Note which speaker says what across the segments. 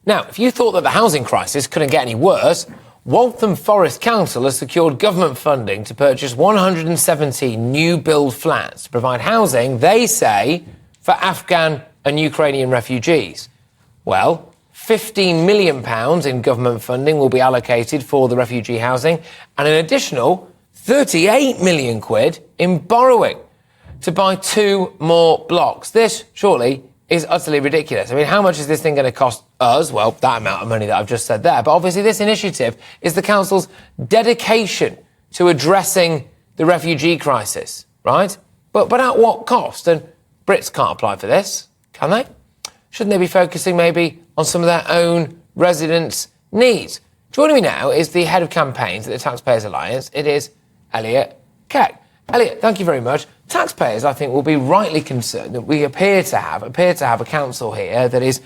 Speaker 1: Now, if you thought that the housing crisis couldn't get any worse, Waltham Forest Council has secured government funding to purchase 170 new build flats to provide housing, they say, for Afghan and Ukrainian refugees. Well, £15 million in government funding will be allocated for the refugee housing and an additional 38 million quid in borrowing to buy 2 more blocks. This, surely, is utterly ridiculous. I mean, how much is this thing going to cost us? Well, that amount of money that I've just said there. But obviously this initiative is the council's dedication to addressing the refugee crisis, right? But at what cost? And Brits can't apply for this, can they? Shouldn't they be focusing maybe on some of their own residents' needs? Joining me now is the head of campaigns at the TaxPayers Alliance. It is Elliot Keck. Elliot, thank you very much. Taxpayers, I think, will be rightly concerned that we appear to have a council here that is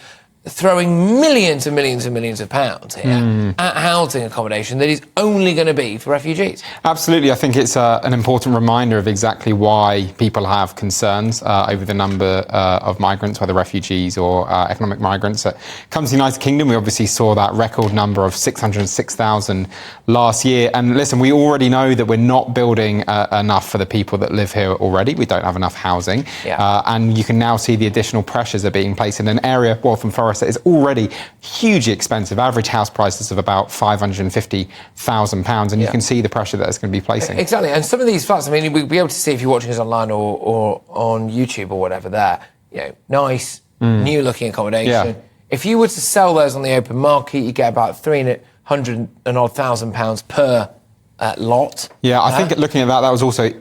Speaker 1: throwing millions and millions and millions of pounds here at housing accommodation that is only going to be for refugees.
Speaker 2: Absolutely. I think it's an important reminder of exactly why people have concerns over the number of migrants, whether refugees or economic migrants that come to the United Kingdom. We obviously saw that record number of 606,000 last year. And listen, we already know that we're not building enough for the people that live here already. We don't have enough housing.
Speaker 1: Yeah.
Speaker 2: And you can now see the additional pressures are being placed in an area, Waltham Forest, that is already hugely expensive. Average house prices of about £550,000, and you can see the pressure that it's going to be placing.
Speaker 1: Exactly, and some of these flats, I mean, we'll be able to see if you're watching us online or on YouTube or whatever there, you know, nice, new-looking accommodation.
Speaker 2: Yeah.
Speaker 1: If you were to sell those on the open market, you get about £300,000 per lot.
Speaker 2: Yeah, I think looking at that was also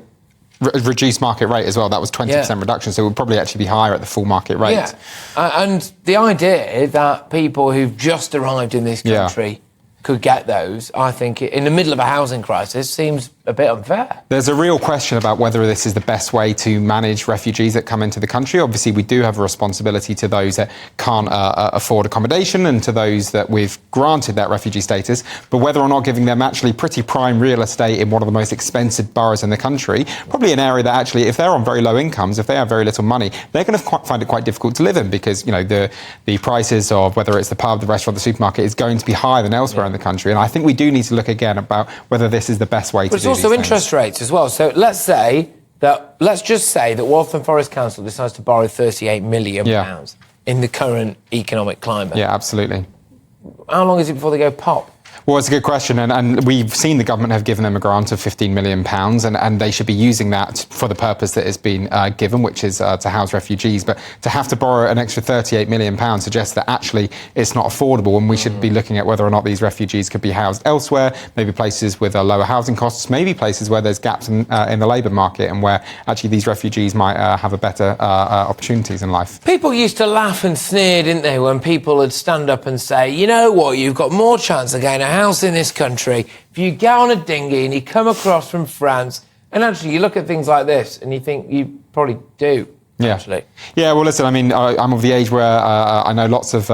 Speaker 2: reduced market rate as well. That was 20% reduction, so it would probably actually be higher at the full market rate.
Speaker 1: Yeah, and the idea that people who've just arrived in this country could get those, I think, in the middle of a housing crisis, seems a bit unfair.
Speaker 2: There's a real question about whether this is the best way to manage refugees that come into the country. Obviously, we do have a responsibility to those that can't afford accommodation and to those that we've granted that refugee status, but whether or not giving them actually pretty prime real estate in one of the most expensive boroughs in the country, probably an area that actually, if they're on very low incomes, if they have very little money, they're going to find it quite difficult to live in because, you know, the prices of whether it's the pub, the restaurant, the supermarket is going to be higher than elsewhere in the country. And I think we do need to look again about whether this is the best way to do this.
Speaker 1: Also interest rates as well. So let's just say that Waltham Forest Council decides to borrow £38 million in the current economic climate.
Speaker 2: Yeah, absolutely.
Speaker 1: How long is it before they go pop?
Speaker 2: Well, it's a good question, and we've seen the government have given them a grant of £15 million, and they should be using that for the purpose that it's been given, which is to house refugees. But to have to borrow an extra £38 million suggests that actually it's not affordable, and we should be looking at whether or not these refugees could be housed elsewhere, maybe places with lower housing costs, maybe places where there's gaps in the labour market and where actually these refugees might have a better opportunities in life.
Speaker 1: People used to laugh and sneer, didn't they, when people would stand up and say, you know what, you've got more chance of getting a house in this country if you get on a dinghy and you come across from France. And actually, you look at things like this and you think you probably do.
Speaker 2: Yeah.
Speaker 1: Actually.
Speaker 2: Yeah, well, listen, I mean, I'm of the age where I know lots of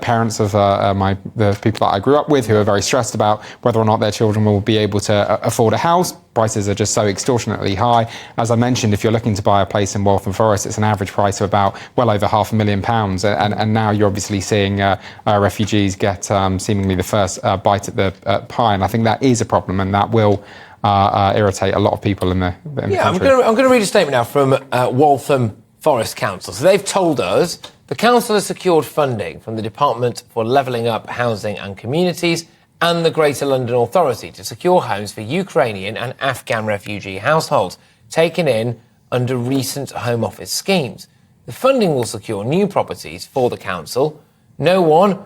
Speaker 2: parents of the people that I grew up with who are very stressed about whether or not their children will be able to afford a house. Prices are just so extortionately high. As I mentioned, if you're looking to buy a place in Waltham Forest, it's an average price of about well over £500,000. And now you're obviously seeing refugees get seemingly the first bite at the pie. And I think that is a problem, and that will irritate a lot of people in the country.
Speaker 1: I'm going to read a statement now from Waltham Forest Council. So they've told us the council has secured funding from the Department for Levelling Up Housing and Communities and the Greater London Authority to secure homes for Ukrainian and Afghan refugee households taken in under recent Home Office schemes. The funding will secure new properties for the council. No one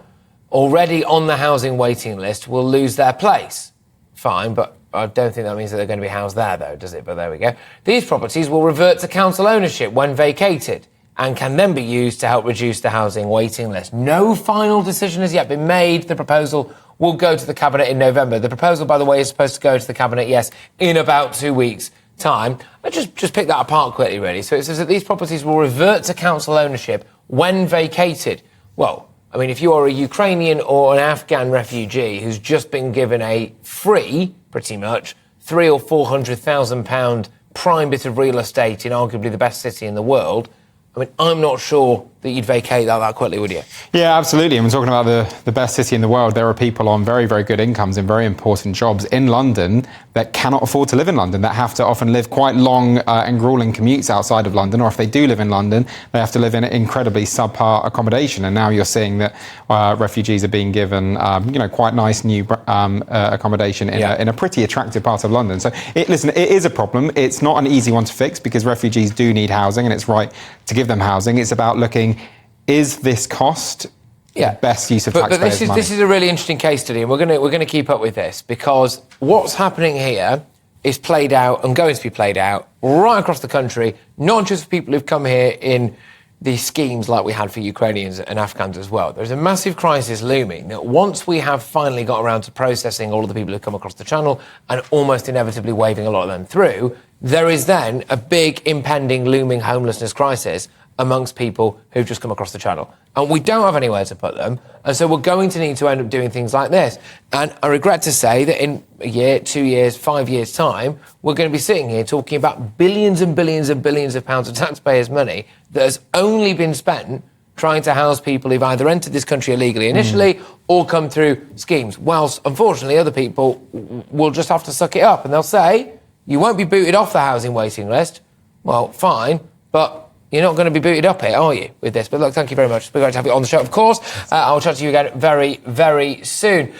Speaker 1: already on the housing waiting list will lose their place. Fine, but I don't think that means that they're going to be housed there, though, does it? But there we go. These properties will revert to council ownership when vacated and can then be used to help reduce the housing waiting list. No final decision has yet been made. The proposal will go to the Cabinet in November. The proposal, by the way, is supposed to go to the Cabinet, yes, in about 2 weeks' time. Let's just pick that apart quickly, really. So it says that these properties will revert to council ownership when vacated. Well, I mean, if you are a Ukrainian or an Afghan refugee who's just been given a free, pretty much, £300,000 or £400,000 prime bit of real estate in arguably the best city in the world, I mean, I'm not sure that you'd vacate that quickly, would you?
Speaker 2: Yeah, absolutely. And we're talking about the best city in the world. There are people on very, very good incomes in very important jobs in London that cannot afford to live in London, that have to often live quite long and grueling commutes outside of London, or if they do live in London, they have to live in incredibly subpar accommodation. And now you're seeing that refugees are being given, quite nice new accommodation in a pretty attractive part of London. So, listen, it is a problem. It's not an easy one to fix because refugees do need housing, and it's right to give them housing. It's about looking, is this cost the best use of taxpayers' money?
Speaker 1: This is a really interesting case study, and we're going to keep up with this, because what's happening here is played out and going to be played out right across the country, not just for people who've come here in these schemes like we had for Ukrainians and Afghans as well. There's a massive crisis looming that once we have finally got around to processing all of the people who've come across the channel and almost inevitably waving a lot of them through, there is then a big impending looming homelessness crisis amongst people who've just come across the channel. And we don't have anywhere to put them, and so we're going to need to end up doing things like this. And I regret to say that in a year, 2 years, 5 years' time, we're going to be sitting here talking about billions and billions and billions of pounds of taxpayers' money that has only been spent trying to house people who've either entered this country illegally initially or come through schemes, whilst, unfortunately, other people will just have to suck it up. And they'll say, you won't be booted off the housing waiting list. Well, fine, but you're not going to be booted up here, are you, with this? But look, thank you very much. It's been great to have you on the show, of course. I'll chat to you again very, very soon.